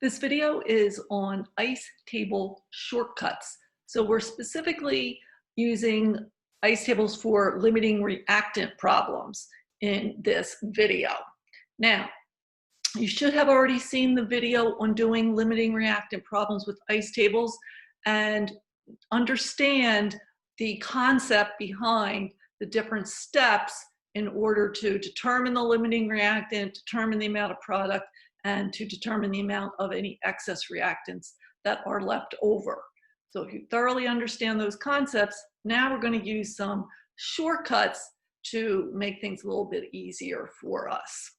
This video is on ICE table shortcuts. So we're specifically using ICE tables for limiting reactant problems in this video. Now, you should have already seen the video on doing limiting reactant problems with ICE tables and understand the concept behind the different steps in order to determine the limiting reactant, determine the amount of product, and to determine the amount of any excess reactants that are left over. So if you thoroughly understand those concepts, now we're going to use some shortcuts to make things a little bit easier for us.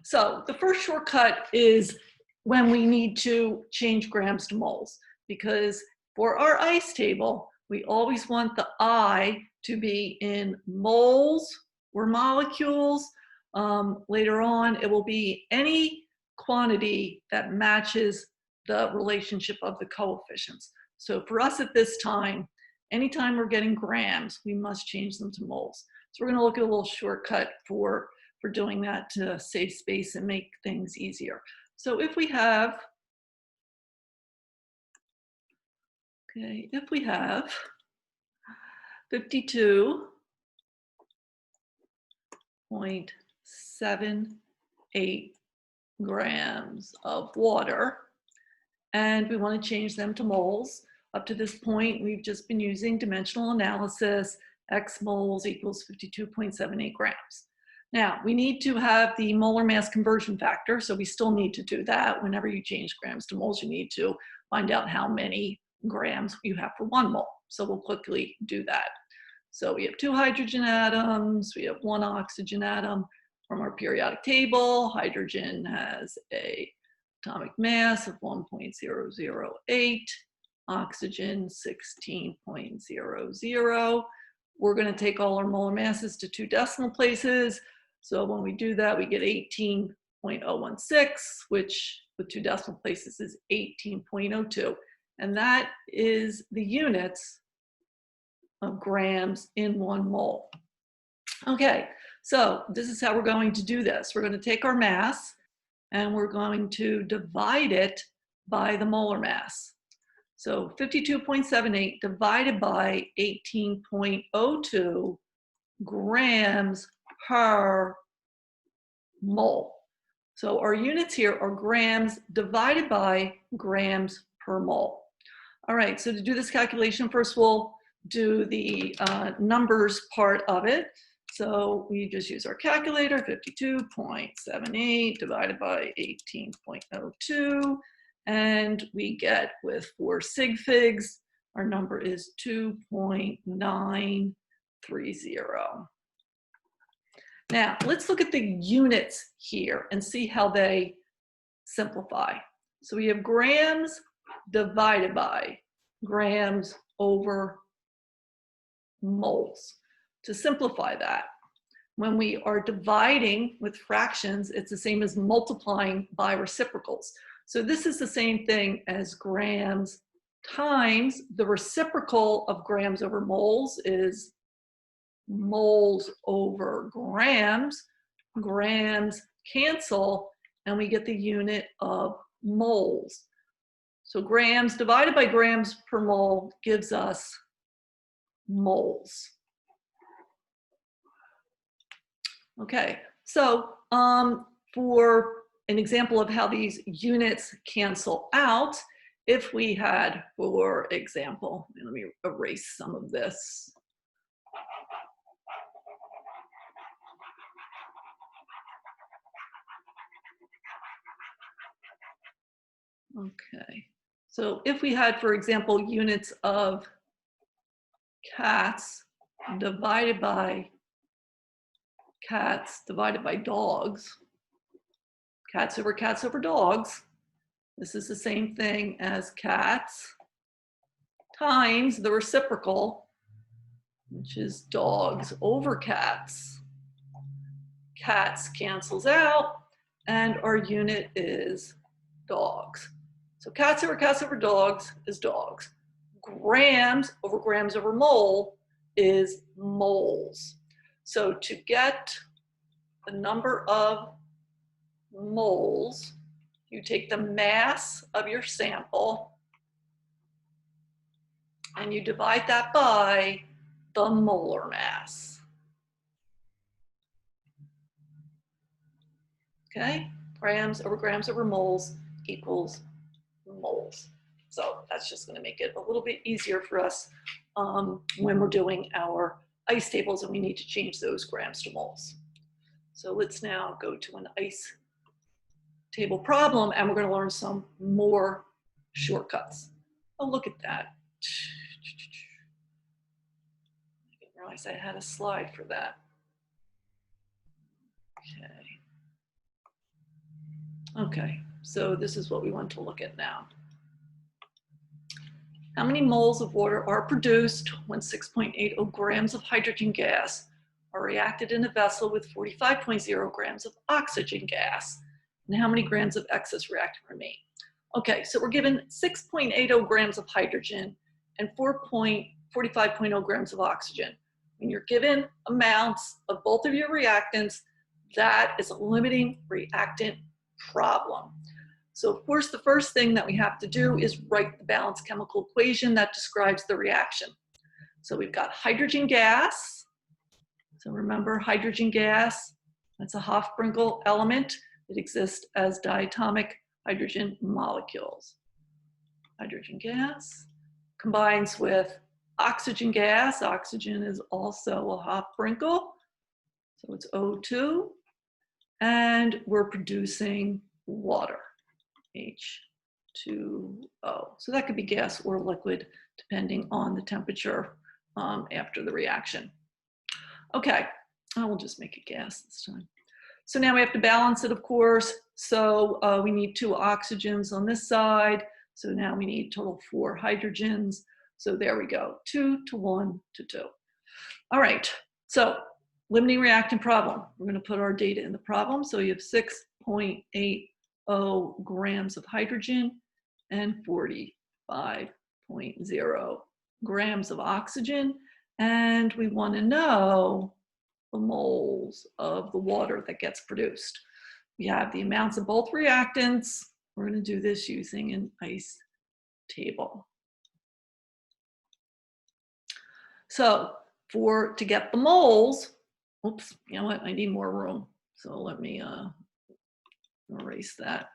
So the first shortcut is when we need to change grams to moles, because for our ICE table, we always want the I to be in moles or molecules. Later on, it will be any quantity that matches the relationship of the coefficients. So for us at this time, anytime we're getting grams, we must change them to moles. So we're going to look at a little shortcut for doing that to save space and make things easier. So if we have, if we have 52.78 grams of water, and we want to change them to moles. Up to this point, we've just been using dimensional analysis. X moles equals 52.78 grams. Now, we need to have the molar mass conversion factor, so we still need to do that. Whenever you change grams to moles, you need to find out how many grams you have for 1 mole. So we'll quickly do that. So we have 2 hydrogen atoms, we have 1 oxygen atom. From our periodic table, hydrogen has an atomic mass of 1.008, oxygen 16.00. We're going to take all our molar masses to 2 decimal places. So when we do that, we get 18.016, which with 2 decimal places is 18.02. And that is the units of grams in 1 mole. Okay, so this is how we're going to do this. We're going to take our mass and we're going to divide it by the molar mass. So 52.78 divided by 18.02 grams per mole. So our units here are grams divided by grams per mole. All right, so to do this calculation, first we'll do the numbers part of it. So we just use our calculator, 52.78 divided by 18.02. And we get, with 4 sig figs, our number is 2.930. Now, let's look at the units here and see how they simplify. So we have grams divided by grams over moles. To simplify that, when we are dividing with fractions, it's the same as multiplying by reciprocals. So this is the same thing as grams times the reciprocal of grams over moles is moles over grams. Grams cancel, and we get the unit of moles. So grams divided by grams per mole gives us moles. Okay, so for an example of how these units cancel out, if we had, for example, let me erase some of this. Okay, so if we had, for example, units of cats divided by dogs, cats over dogs, this is the same thing as cats times the reciprocal, which is dogs over cats. Cats cancels out, and our unit is dogs. So cats over dogs is dogs. Grams over mole is moles. So to get the number of moles You take the mass of your sample and you divide that by the molar mass. Okay, grams over moles equals moles. So that's just going to make it a little bit easier for us when we're doing our ice tables and we need to change those grams to moles. So let's now go to an ice table problem and we're going to learn some more shortcuts. Oh, look at that. I didn't realize I had a slide for that. Okay, so this is what we want to look at now. How many moles of water are produced when 6.80 grams of hydrogen gas are reacted in a vessel with 45.0 grams of oxygen gas? And how many grams of excess reactant remain? Okay, so we're given 6.80 grams of hydrogen and 45.0 grams of oxygen. When you're given amounts of both of your reactants, that is a limiting reactant problem. So of course, the first thing that we have to do is write the balanced chemical equation that describes the reaction. So we've got hydrogen gas. So remember, hydrogen gas, that's a Hofbrinkel element. It exists as diatomic hydrogen molecules. Hydrogen gas combines with oxygen gas. Oxygen is also a Hofbrinkel. So it's O2. And we're producing water, H2O. So that could be gas or liquid, depending on the temperature after the reaction. Okay, I will just make it gas this time. So now we have to balance it, of course. So we need 2 oxygens on this side. So now we need total 4 hydrogens. So there we go, 2 to 1 to 2. All right, so limiting reactant problem. We're going to put our data in the problem. So you have 6.80 grams of hydrogen and 45.0 grams of oxygen. And we want to know the moles of the water that gets produced. We have the amounts of both reactants. We're going to do this using an ice table. So to get the moles, oops, you know what, I need more room. So let me erase that.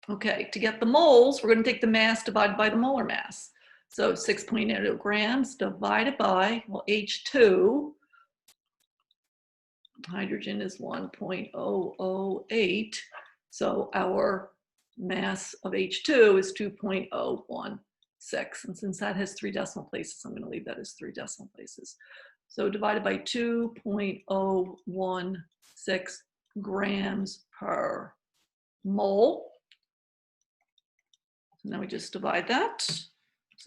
Okay, to get the moles, we're going to take the mass divided by the molar mass. So 6.80 grams divided by, well, H2, hydrogen is 1.008. So our mass of H2 is 2.016. And since that has 3 decimal places, I'm going to leave that as 3 decimal places. So divided by 2.016 grams per mole. So now we just divide that.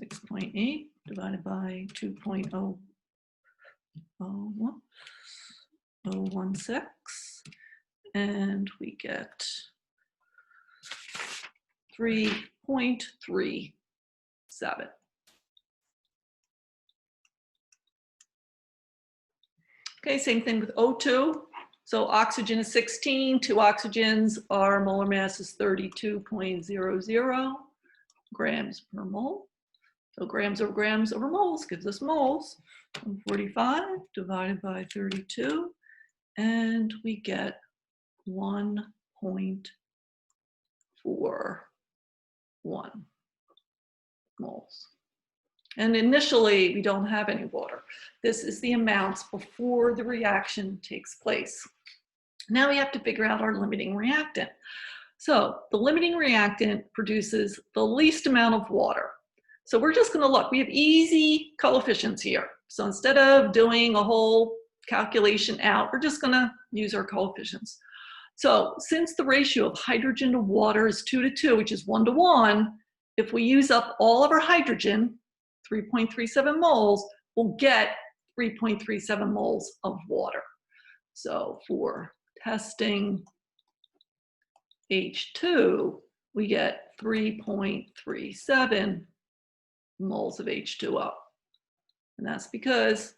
6.8 divided by 2.016. And we get 3.37. Okay, same thing with O2. So oxygen is 16, 2 oxygens, our molar mass is 32.00 grams per mole. So grams over moles gives us moles. 45 divided by 32, and we get 1.41 moles. And initially, we don't have any water. This is the amounts before the reaction takes place. Now we have to figure out our limiting reactant. So the limiting reactant produces the least amount of water. So we're just going to look. We have easy coefficients here. So instead of doing a whole calculation out, we're just going to use our coefficients. So since the ratio of hydrogen to water is 2 to 2, which is 1 to 1, if we use up all of our hydrogen, 3.37 moles, we'll get 3.37 moles of water. So for testing H2, we get 3.37 moles of H2O. And that's because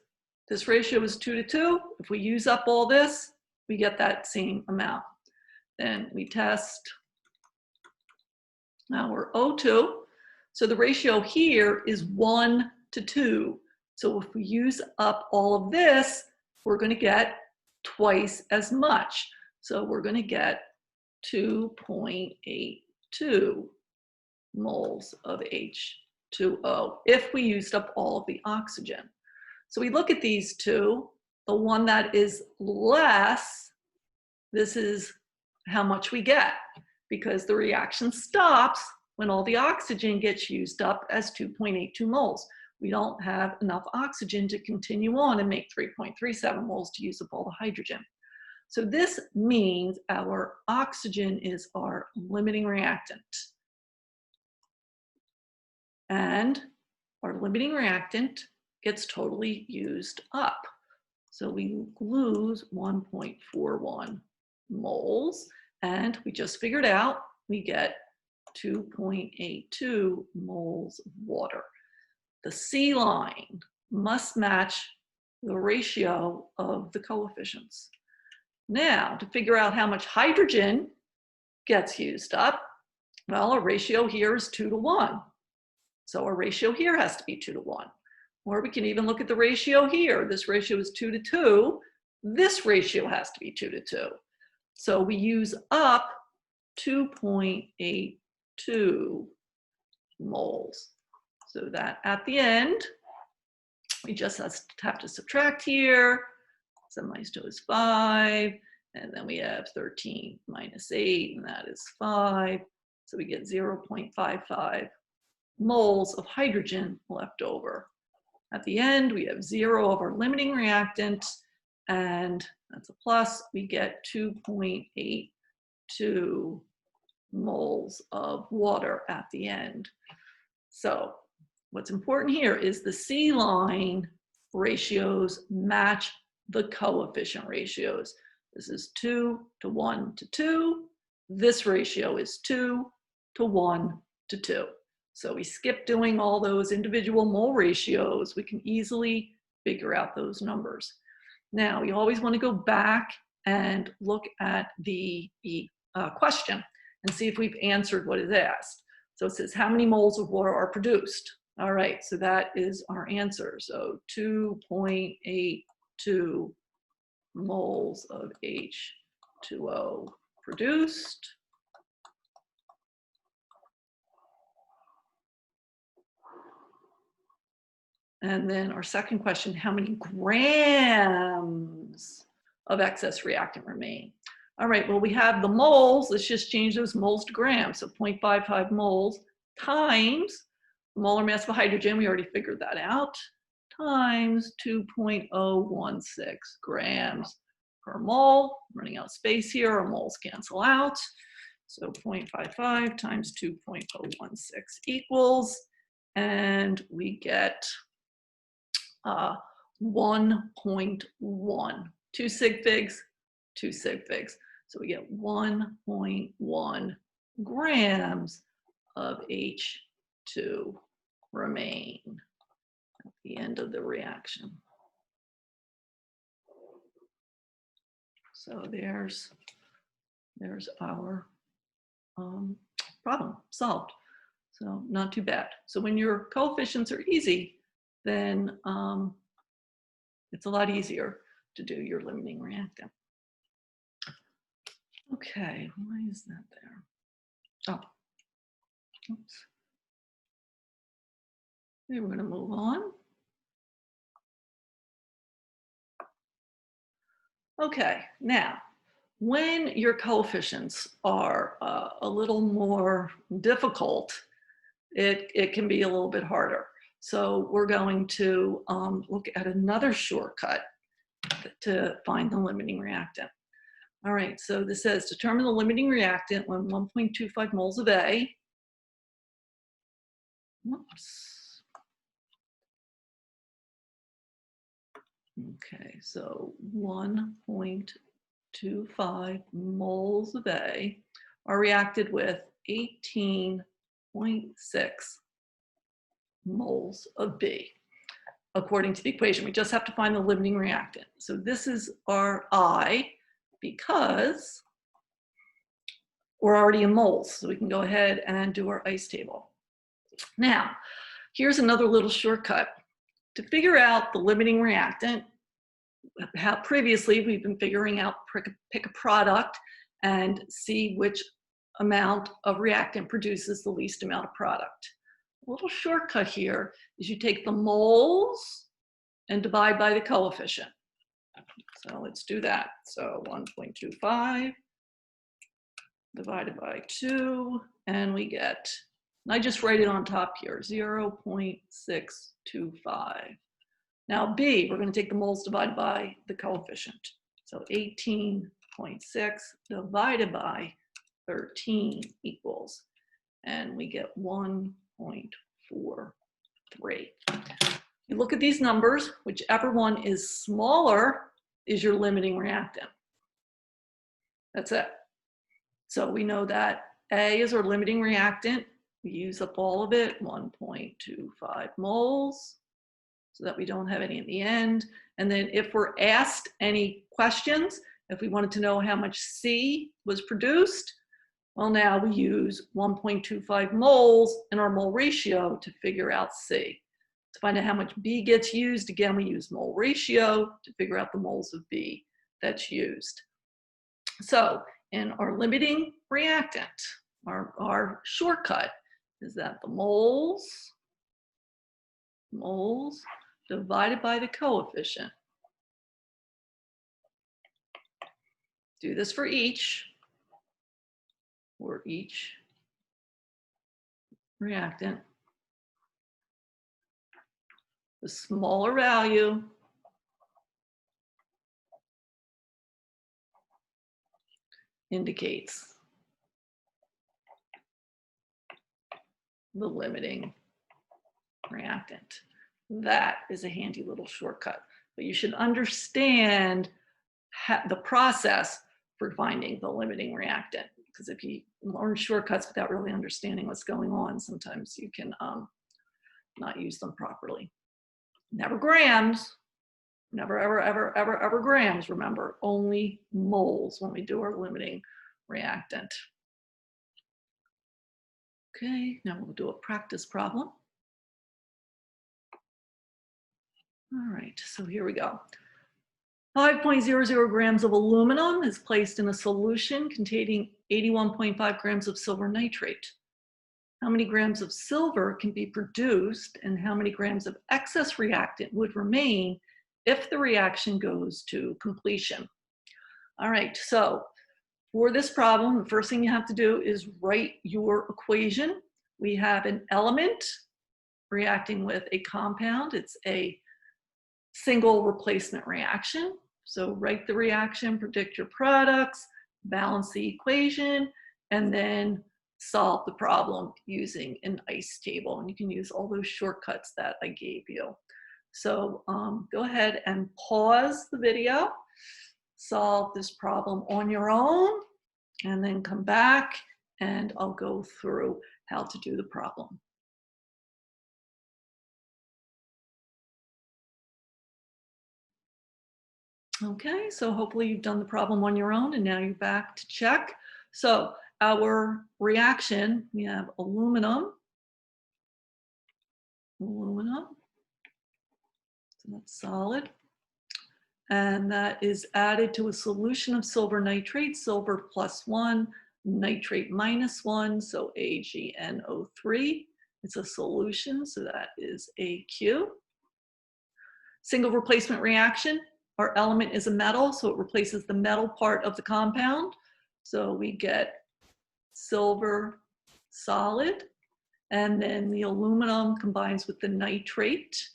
this ratio is 2 to 2. If we use up all this, we get that same amount. Then we test our O2. So the ratio here is 1 to 2. So if we use up all of this, we're going to get twice as much. So we're going to get 2.82 moles of H2O if we used up all of the oxygen. So we look at these two. The one that is less, this is how much we get, because the reaction stops when all the oxygen gets used up as 2.82 moles. We don't have enough oxygen to continue on and make 3.37 moles to use up all the hydrogen. So this means our oxygen is our limiting reactant. And our limiting reactant gets totally used up. So we lose 1.41 moles, and we just figured out we get 2.82 moles of water. The C line must match the ratio of the coefficients. Now, to figure out how much hydrogen gets used up, well, our ratio here is 2 to 1. So our ratio here has to be 2 to 1. Or we can even look at the ratio here. This ratio is 2 to 2. This ratio has to be 2 to 2. So we use up 2.82 moles. So that at the end, we just have to subtract here. 7 minus 2 is 5. And then we have 13 minus 8, and that is 5. So we get 0.55 moles of hydrogen left over. At the end, we have 0 of our limiting reactant, and that's a plus. We get 2.82 moles of water at the end. So what's important here is the C line ratios match the coefficient ratios. This is 2 to 1 to 2. This ratio is 2 to 1 to 2. So we skip doing all those individual mole ratios. We can easily figure out those numbers. Now, you always want to go back and look at the question and see if we've answered what is asked. So it says, how many moles of water are produced? All right, so that is our answer. So 2.82 moles of H2O produced. And then our second question, how many grams of excess reactant remain? All right, well, we have the moles. Let's just change those moles to grams. So 0.55 moles times molar mass of hydrogen, we already figured that out, times 2.016 grams per mole. Running out of space here, our moles cancel out. So 0.55 times 2.016 equals, and we get 1.1. 2 sig figs, 2 sig figs. So we get 1.1 grams of H2 remain at the end of the reaction. So there's our problem solved. So not too bad. So when your coefficients are easy, then it's a lot easier to do your limiting reactant. Okay, why is that there? Oh, oops. Okay, we're going to move on. Okay, now, when your coefficients are a little more difficult, it can be a little bit harder. So we're going to look at another shortcut to find the limiting reactant. All right, so this says determine the limiting reactant when 1.25 moles of A. Whoops. Okay, so 1.25 moles of A are reacted with 18.6 moles of B. According to the equation, we just have to find the limiting reactant. So this is our I, because we're already in moles, so we can go ahead and do our ice table. Now, here's another little shortcut. To figure out the limiting reactant, how previously we've been figuring out pick a product and see which amount of reactant produces the least amount of product. A little shortcut here is you take the moles and divide by the coefficient. So let's do that. So 1.25 divided by 2, and we get, and I just write it on top here, 0.625. Now B, we're going to take the moles divided by the coefficient. So 18.6 divided by 13 equals, and we get 1.43. You look at these numbers, whichever one is smaller is your limiting reactant. That's it. So we know that A is our limiting reactant. We use up all of it, 1.25 moles, so that we don't have any in the end. And then if we're asked any questions, if we wanted to know how much C was produced, well, now we use 1.25 moles in our mole ratio to figure out C. To find out how much B gets used, again, we use mole ratio to figure out the moles of B that's used. So in our limiting reactant, our shortcut is that the moles divided by the coefficient. Do this for each reactant. The smaller value indicates the limiting reactant. That is a handy little shortcut, but you should understand the process for finding the limiting reactant, because if you learn shortcuts without really understanding what's going on, sometimes you can not use them properly. Never grams, never, ever, ever, ever, ever grams, remember, only moles when we do our limiting reactant. Okay, now we'll do a practice problem. All right, so here we go. 5.00 grams of aluminum is placed in a solution containing 81.5 grams of silver nitrate. How many grams of silver can be produced and how many grams of excess reactant would remain if the reaction goes to completion? All right, so for this problem, the first thing you have to do is write your equation. We have an element reacting with a compound. It's a single replacement reaction. So write the reaction, predict your products, balance the equation, and then solve the problem using an ice table. And you can use all those shortcuts that I gave you. So go ahead and pause the video, solve this problem on your own, and then come back and I'll go through how to do the problem. Okay, so hopefully you've done the problem on your own and now you're back to check. So our reaction, we have aluminum, so that's solid. And that is added to a solution of silver nitrate, silver +1, nitrate -1, so AgNO3. It's a solution, so that is AQ. Single replacement reaction, our element is a metal, so it replaces the metal part of the compound. So we get silver solid, and then the aluminum combines with the nitrate.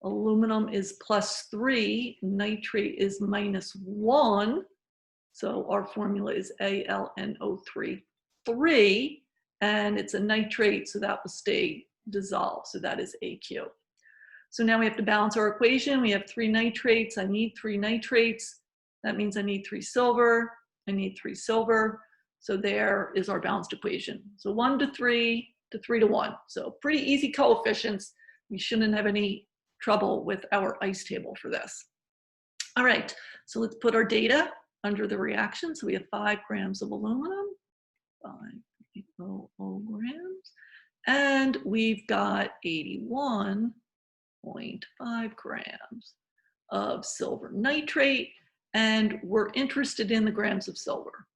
Aluminum is +3, nitrate is -1. So our formula is AlNO3, 3, and it's a nitrate, so that will stay dissolved. So that is AQ. So now we have to balance our equation. We have 3 nitrates. I need 3 nitrates. That means I need 3 silver. I need 3 silver. So there is our balanced equation. So 1 to 3 to 3 to 1. So pretty easy coefficients. We shouldn't have any trouble with our ice table for this. All right, so let's put our data under the reaction. So we have 5 grams of aluminum 5.00 grams. And we've got 81.5 grams of silver nitrate, and we're interested in the grams of silver.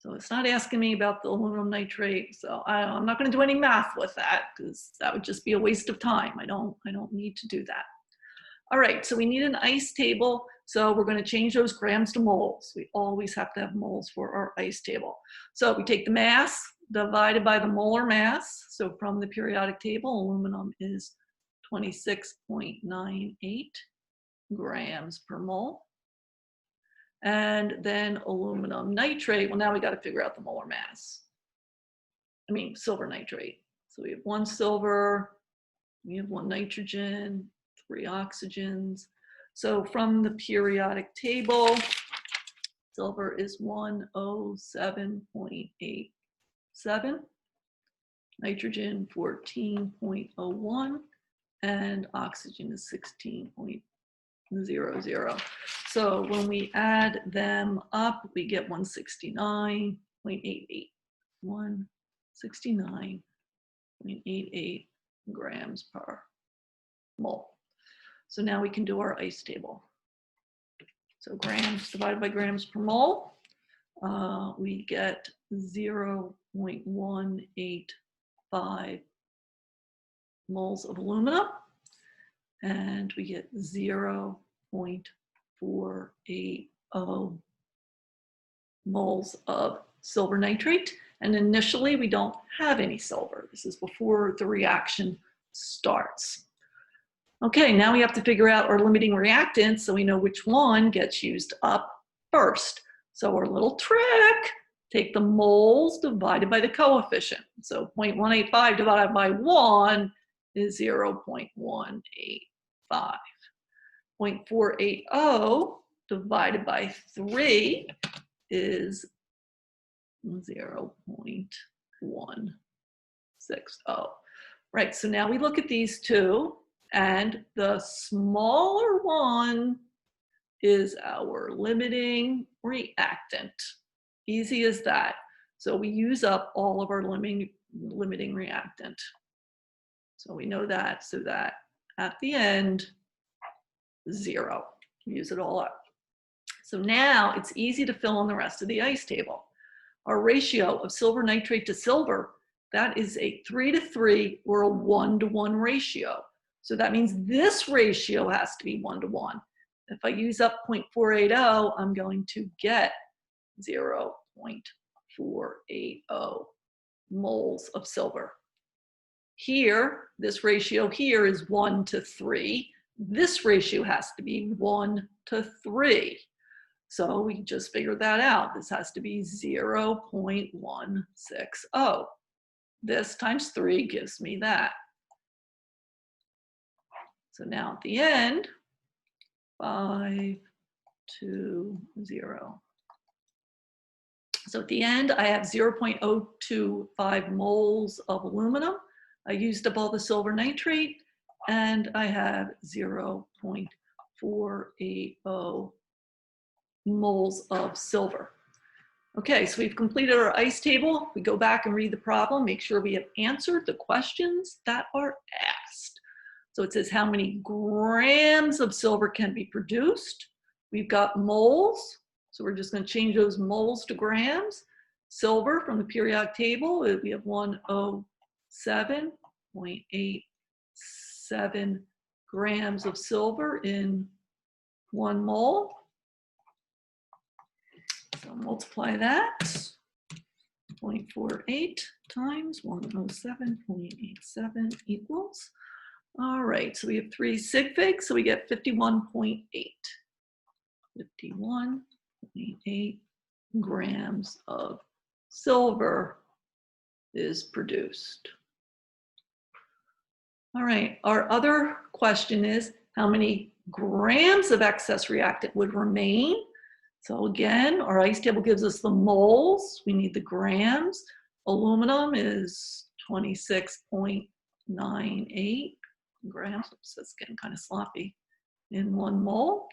So it's not asking me about the aluminum nitrate, so I'm not going to do any math with that because that would just be a waste of time. I don't need to do that. All right, so we need an ICE table, so we're going to change those grams to moles. We always have to have moles for our ICE table. So we take the mass divided by the molar mass. So from the periodic table, aluminum is 26.98 grams per mole. And then aluminum nitrate, well, now we got to figure out the molar mass. I mean, silver nitrate. So we have 1 silver, we have 1 nitrogen, 3 oxygens. So from the periodic table, silver is 107.87, nitrogen 14.01, and oxygen is 16.00. So when we add them up, we get 169.88. 169.88 grams per mole. So now we can do our ICE table. So grams divided by grams per mole, we get 0.185 moles of aluminum, and we get 0.480 moles of silver nitrate. And initially, we don't have any silver. This is before the reaction starts. Okay, now we have to figure out our limiting reactants so we know which one gets used up first. So our little trick, take the moles divided by the coefficient. So 0.185 divided by 1 is 0.185. 0.480 divided by 3 is 0.160. Right, so now we look at these two, and the smaller one is our limiting reactant. Easy as that. So we use up all of our limiting reactant. So we know that, so that at the end, 0. Use it all up. So now it's easy to fill in the rest of the ICE table. Our ratio of silver nitrate to silver, that is a 3:3 or a 1:1 ratio. So that means this ratio has to be 1:1. If I use up 0.480, I'm going to get 0.480 moles of silver. Here, this ratio here is 1:3. This ratio has to be 1:3. So we just figured that out. This has to be 0.160. This times 3 gives me that. So now at the end, 520. So at the end, I have 0.025 moles of aluminum. I used up all the silver nitrate, and I have 0.480 moles of silver. Okay, so we've completed our ICE table. We go back and read the problem, make sure we have answered the questions that are asked. So it says how many grams of silver can be produced. We've got moles, so we're just going to change those moles to grams. Silver from the periodic table, we have 107.87 grams of silver in 1 mole. So multiply that, 0.48 times 107.87 equals. All right, so we have 3 sig figs, so we get 51.8. 51.8 grams of silver is produced. All right, our other question is how many grams of excess reactant would remain? So again, our ICE table gives us the moles. We need the grams. Aluminum is 26.98 grams. Oops, that's getting kind of sloppy. In 1 mole.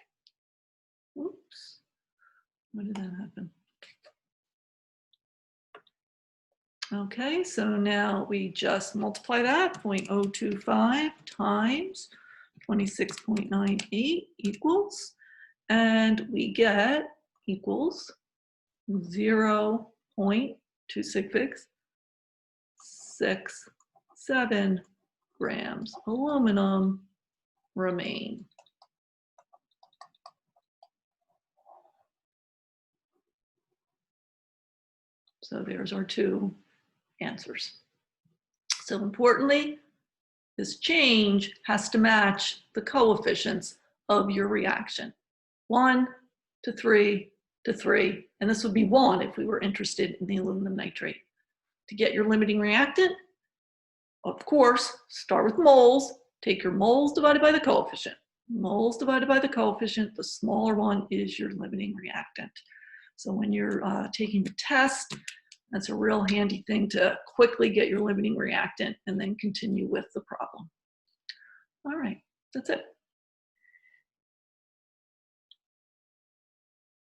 Oops. When did that happen? Okay, so now we just multiply that, 0.025 times 26.98 equals, and we get equals 0.26667 grams aluminum remain. So there's our two answers. So importantly, this change has to match the coefficients of your reaction. 1 to 3 to 3, and this would be 1 if we were interested in the aluminum nitrate. To get your limiting reactant, of course, start with moles. Take your moles divided by the coefficient. Moles divided by the coefficient, the smaller one is your limiting reactant. So when you're taking the test, that's a real handy thing to quickly get your limiting reactant and then continue with the problem. All right, that's it.